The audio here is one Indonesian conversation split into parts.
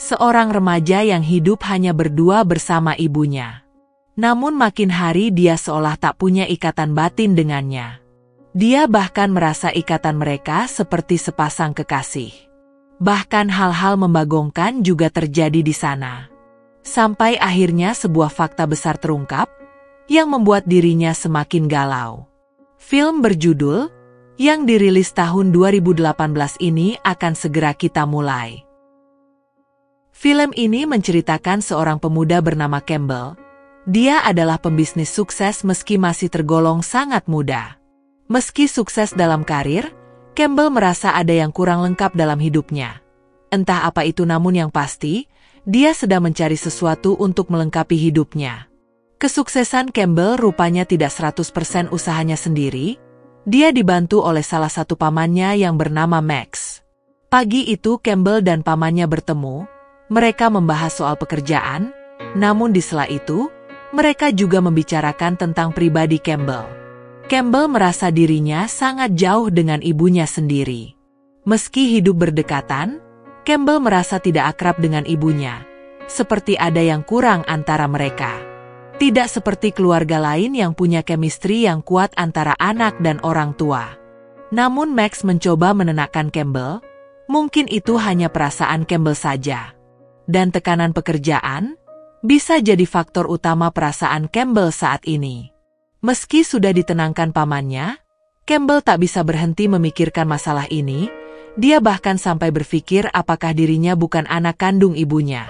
seorang remaja yang hidup hanya berdua bersama ibunya. Namun makin hari dia seolah tak punya ikatan batin dengannya. Dia bahkan merasa ikatan mereka seperti sepasang kekasih. Bahkan hal-hal membagongkan juga terjadi di sana. Sampai akhirnya sebuah fakta besar terungkap, yang membuat dirinya semakin galau. Film berjudul, yang dirilis tahun 2018 ini akan segera kita mulai. Film ini menceritakan seorang pemuda bernama Campbell. Dia adalah pembisnis sukses meski masih tergolong sangat muda. Meski sukses dalam karir, Campbell merasa ada yang kurang lengkap dalam hidupnya. Entah apa itu, namun yang pasti, dia sedang mencari sesuatu untuk melengkapi hidupnya. Kesuksesan Campbell rupanya tidak 100% usahanya sendiri. Dia dibantu oleh salah satu pamannya yang bernama Max. Pagi itu Campbell dan pamannya bertemu. Mereka membahas soal pekerjaan, namun di sela itu, mereka juga membicarakan tentang pribadi Campbell. Campbell merasa dirinya sangat jauh dengan ibunya sendiri. Meski hidup berdekatan, Campbell merasa tidak akrab dengan ibunya. Seperti ada yang kurang antara mereka. Tidak seperti keluarga lain yang punya chemistry yang kuat antara anak dan orang tua. Namun Max mencoba menenangkan Campbell. Mungkin itu hanya perasaan Campbell saja. Dan tekanan pekerjaan bisa jadi faktor utama perasaan Campbell saat ini. Meski sudah ditenangkan pamannya, Campbell tak bisa berhenti memikirkan masalah ini. Dia bahkan sampai berpikir apakah dirinya bukan anak kandung ibunya.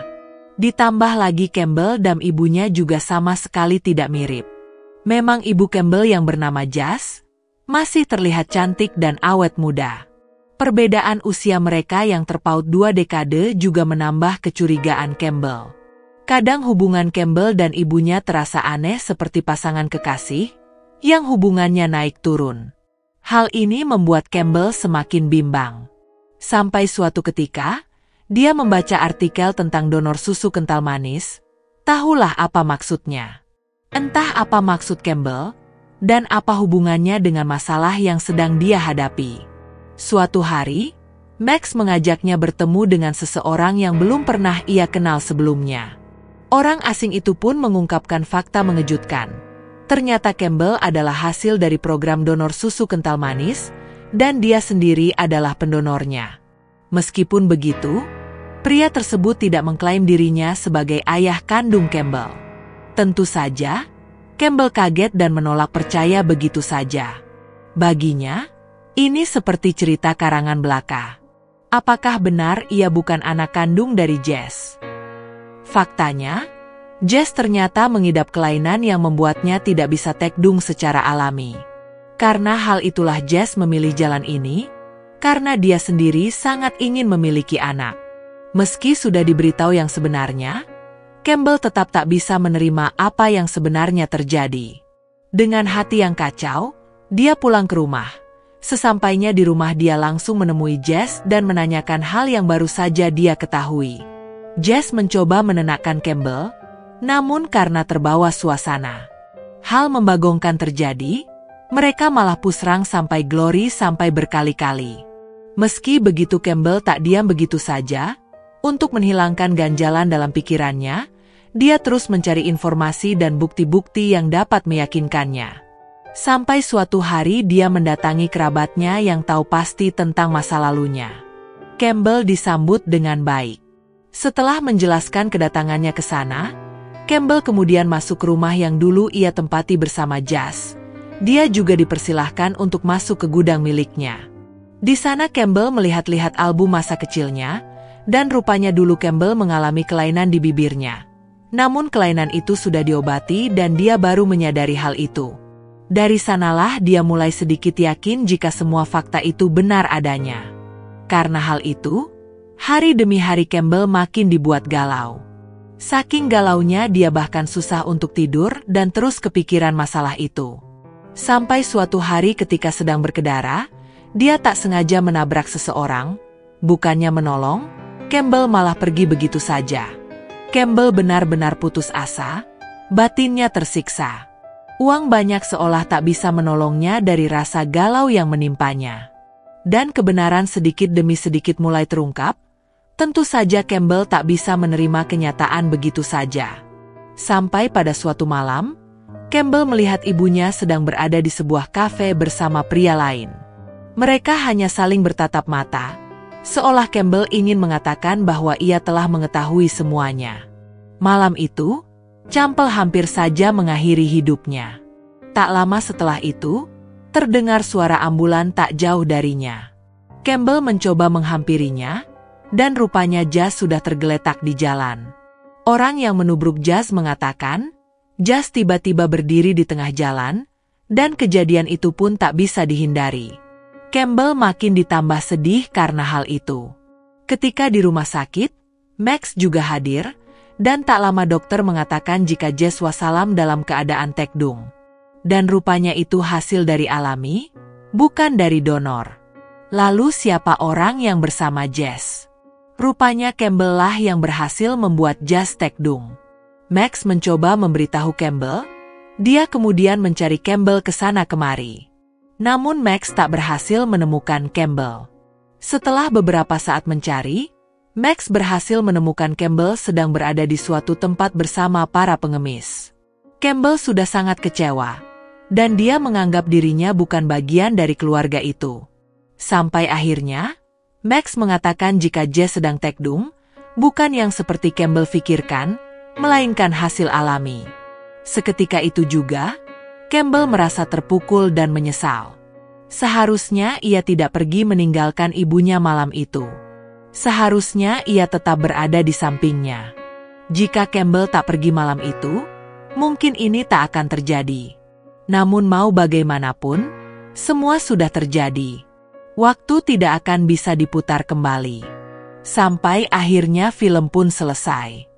Ditambah lagi Campbell dan ibunya juga sama sekali tidak mirip. Memang ibu Campbell yang bernama Jazz masih terlihat cantik dan awet muda. Perbedaan usia mereka yang terpaut 2 dekade juga menambah kecurigaan Campbell. Kadang hubungan Campbell dan ibunya terasa aneh seperti pasangan kekasih yang hubungannya naik turun. Hal ini membuat Campbell semakin bimbang. Sampai suatu ketika, dia membaca artikel tentang donor susu kental manis. Tahulah apa maksudnya. Entah apa maksud Campbell, dan apa hubungannya dengan masalah yang sedang dia hadapi. Suatu hari, Max mengajaknya bertemu dengan seseorang yang belum pernah ia kenal sebelumnya. Orang asing itu pun mengungkapkan fakta mengejutkan. Ternyata Campbell adalah hasil dari program donor susu kental manis, dan dia sendiri adalah pendonornya. Meskipun begitu, pria tersebut tidak mengklaim dirinya sebagai ayah kandung Campbell. Tentu saja, Campbell kaget dan menolak percaya begitu saja. Baginya, ini seperti cerita karangan belaka. Apakah benar ia bukan anak kandung dari Jazz? Faktanya, Jazz ternyata mengidap kelainan yang membuatnya tidak bisa tekdung secara alami. Karena hal itulah Jazz memilih jalan ini, karena dia sendiri sangat ingin memiliki anak. Meski sudah diberitahu yang sebenarnya, Campbell tetap tak bisa menerima apa yang sebenarnya terjadi. Dengan hati yang kacau, dia pulang ke rumah. Sesampainya di rumah dia langsung menemui Jazz dan menanyakan hal yang baru saja dia ketahui. Jazz mencoba menenangkan Campbell, namun karena terbawa suasana. Hal membagongkan terjadi, mereka malah pusrang sampai Glory sampai berkali-kali. Meski begitu Campbell tak diam begitu saja. Untuk menghilangkan ganjalan dalam pikirannya, dia terus mencari informasi dan bukti-bukti yang dapat meyakinkannya. Sampai suatu hari dia mendatangi kerabatnya yang tahu pasti tentang masa lalunya. Campbell disambut dengan baik. Setelah menjelaskan kedatangannya ke sana, Campbell kemudian masuk ke rumah yang dulu ia tempati bersama Jazz. Dia juga dipersilahkan untuk masuk ke gudang miliknya. Di sana Campbell melihat-lihat album masa kecilnya, dan rupanya dulu Campbell mengalami kelainan di bibirnya. Namun kelainan itu sudah diobati dan dia baru menyadari hal itu. Dari sanalah dia mulai sedikit yakin jika semua fakta itu benar adanya. Karena hal itu, hari demi hari Campbell makin dibuat galau. Saking galaunya dia bahkan susah untuk tidur dan terus kepikiran masalah itu. Sampai suatu hari ketika sedang berkendara, dia tak sengaja menabrak seseorang. Bukannya menolong, Campbell malah pergi begitu saja. Campbell benar-benar putus asa, batinnya tersiksa. Uang banyak seolah tak bisa menolongnya dari rasa galau yang menimpanya. Dan kebenaran sedikit demi sedikit mulai terungkap, Tentu saja Campbell tak bisa menerima kenyataan begitu saja. Sampai pada suatu malam, Campbell melihat ibunya sedang berada di sebuah kafe bersama pria lain. Mereka hanya saling bertatap mata, seolah Campbell ingin mengatakan bahwa ia telah mengetahui semuanya. Malam itu, Campbell hampir saja mengakhiri hidupnya. Tak lama setelah itu, terdengar suara ambulan tak jauh darinya. Campbell mencoba menghampirinya, dan rupanya Jas sudah tergeletak di jalan. Orang yang menubruk Jas mengatakan, Jas tiba-tiba berdiri di tengah jalan, dan kejadian itu pun tak bisa dihindari. Campbell makin ditambah sedih karena hal itu. Ketika di rumah sakit, Max juga hadir, dan tak lama dokter mengatakan jika Jas wassalam dalam keadaan tekdung. Dan rupanya itu hasil dari alami, bukan dari donor. Lalu siapa orang yang bersama Jas? Rupanya Campbell lah yang berhasil membuat Jas tekdung. Max mencoba memberitahu Campbell, dia kemudian mencari Campbell ke sana kemari. Namun Max tak berhasil menemukan Campbell. Setelah beberapa saat mencari, Max berhasil menemukan Campbell sedang berada di suatu tempat bersama para pengemis. Campbell sudah sangat kecewa, dan dia menganggap dirinya bukan bagian dari keluarga itu. Sampai akhirnya, Max mengatakan jika Jas sedang tekdung, bukan yang seperti Campbell pikirkan, melainkan hasil alami. Seketika itu juga, Campbell merasa terpukul dan menyesal. Seharusnya ia tidak pergi meninggalkan ibunya malam itu. Seharusnya ia tetap berada di sampingnya. Jika Campbell tak pergi malam itu, mungkin ini tak akan terjadi. Namun mau bagaimanapun, semua sudah terjadi. Waktu tidak akan bisa diputar kembali. Sampai akhirnya film pun selesai.